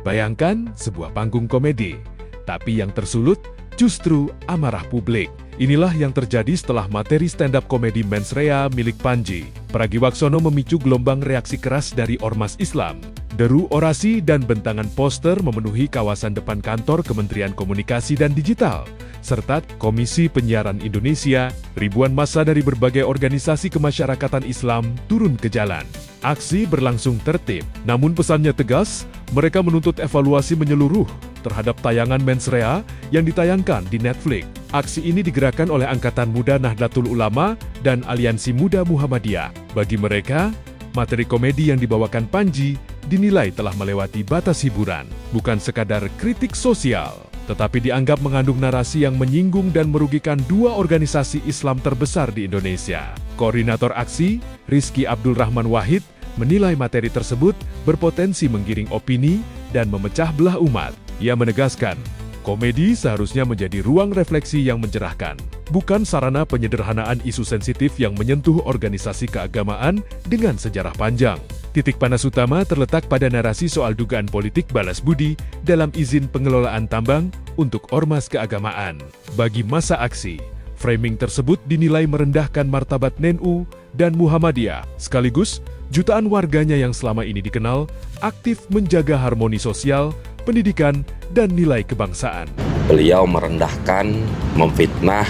Bayangkan sebuah panggung komedi, tapi yang tersulut justru amarah publik. Inilah yang terjadi setelah materi stand-up komedi Mens Rea milik Panji Pragiwaksono memicu gelombang reaksi keras dari ormas Islam. Deru orasi dan bentangan poster memenuhi kawasan depan kantor Kementerian Komunikasi dan Digital, serta Komisi Penyiaran Indonesia. Ribuan massa dari berbagai organisasi kemasyarakatan Islam turun ke jalan. Aksi berlangsung tertib, namun pesannya tegas, mereka menuntut evaluasi menyeluruh terhadap tayangan Mens Rea yang ditayangkan di Netflix. Aksi ini digerakkan oleh Angkatan Muda Nahdlatul Ulama dan Aliansi Muda Muhammadiyah. Bagi mereka, materi komedi yang dibawakan Panji dinilai telah melewati batas hiburan, bukan sekadar kritik sosial, tetapi dianggap mengandung narasi yang menyinggung dan merugikan dua organisasi Islam terbesar di Indonesia. Koordinator aksi, Rizky Abdul Rahman Wahid, menilai materi tersebut berpotensi menggiring opini dan memecah belah umat. Ia menegaskan, komedi seharusnya menjadi ruang refleksi yang mencerahkan, bukan sarana penyederhanaan isu sensitif yang menyentuh organisasi keagamaan dengan sejarah panjang. Titik panas utama terletak pada narasi soal dugaan politik balas budi dalam izin pengelolaan tambang untuk ormas keagamaan. Bagi massa aksi, framing tersebut dinilai merendahkan martabat NU dan Muhammadiyah. Sekaligus, jutaan warganya yang selama ini dikenal aktif menjaga harmoni sosial, pendidikan, dan nilai kebangsaan. Beliau merendahkan, memfitnah,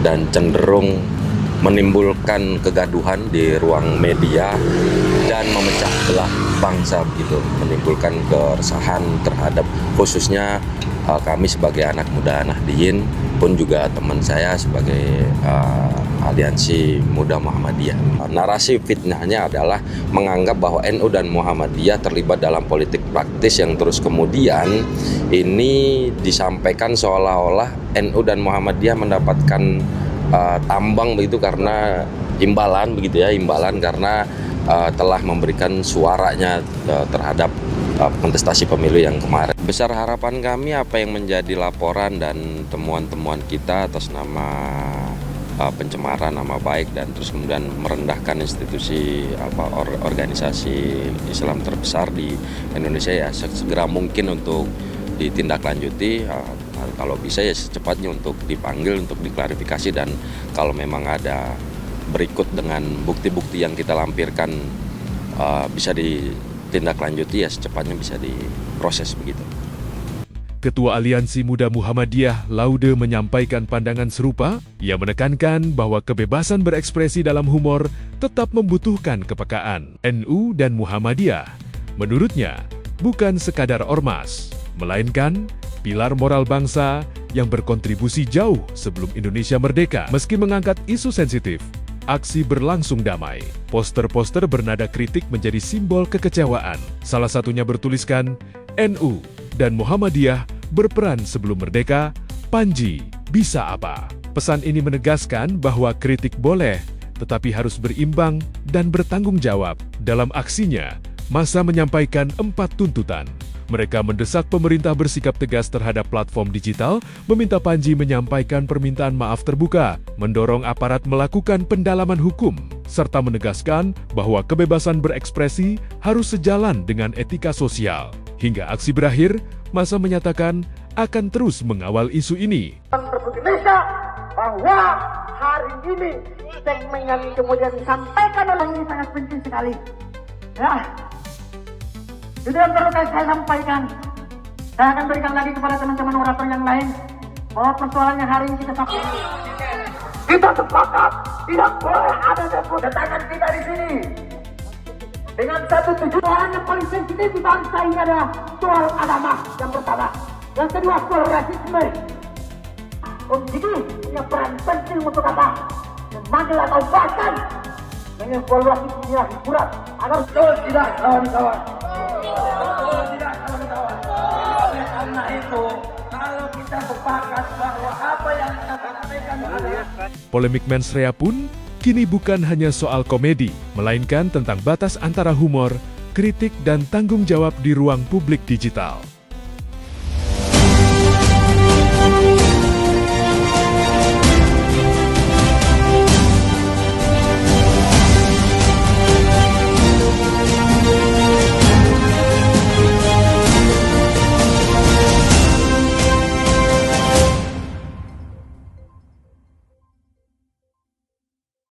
dan cenderung menimbulkan kegaduhan di ruang media dan memecah belah bangsa begitu, menimbulkan keresahan terhadap khususnya kami sebagai anak muda Nahdliyin pun juga teman saya sebagai Aliansi Muda Muhammadiyah. Narasi fitnahnya adalah menganggap bahwa NU dan Muhammadiyah terlibat dalam politik praktis yang terus kemudian ini disampaikan seolah-olah NU dan Muhammadiyah mendapatkan tambang begitu karena imbalan begitu ya, imbalan karena telah memberikan suaranya terhadap kontestasi pemilu yang kemarin. Besar harapan kami apa yang menjadi laporan dan temuan-temuan kita atas nama pencemaran nama baik dan terus kemudian merendahkan institusi organisasi Islam terbesar di Indonesia ya segera mungkin untuk ditindaklanjuti. Kalau bisa ya secepatnya untuk dipanggil, untuk diklarifikasi, dan kalau memang ada berikut dengan bukti-bukti yang kita lampirkan bisa ditindaklanjuti ya secepatnya bisa diproses begitu. Ketua Aliansi Muda Muhammadiyah Laude menyampaikan pandangan serupa. Ia menekankan bahwa kebebasan berekspresi dalam humor tetap membutuhkan kepekaan. NU dan Muhammadiyah, menurutnya, bukan sekadar ormas, melainkan pilar moral bangsa yang berkontribusi jauh sebelum Indonesia merdeka. Meski mengangkat isu sensitif, aksi berlangsung damai. Poster-poster bernada kritik menjadi simbol kekecewaan. Salah satunya bertuliskan, NU dan Muhammadiyah berperan sebelum merdeka, Panji bisa apa? Pesan ini menegaskan bahwa kritik boleh, tetapi harus berimbang dan bertanggung jawab. Dalam aksinya, massa menyampaikan 4 tuntutan. Mereka mendesak pemerintah bersikap tegas terhadap platform digital, meminta Panji menyampaikan permintaan maaf terbuka, mendorong aparat melakukan pendalaman hukum, serta menegaskan bahwa kebebasan berekspresi harus sejalan dengan etika sosial. Hingga aksi berakhir, massa menyatakan akan terus mengawal isu ini. Indonesia bahwa hari ini segmen yang kemudian disampaikan oleh ini sangat penting sekali. Ya. Itu yang perlu saya sampaikan. Saya akan berikan lagi kepada teman-teman orator yang lain bahwa persoalannya hari ini kita sepakat tidak boleh ada kedatangan kita di sini dengan satu tujuan yang paling sensitif di bangsa ini adalah soal agama yang pertama. Yang kedua soal rasisme. Jadi punya peran penting untuk apa? Memanggil atau bahkan mengevaluasi dunia hiburan agar tidak kawan-kawan. Karena itu, kalau kita sepakat bahwa apa yang kita sampaikan adalah Polemik Mens Rea pun kini bukan hanya soal komedi, melainkan tentang batas antara humor, kritik, dan tanggung jawab di ruang publik digital.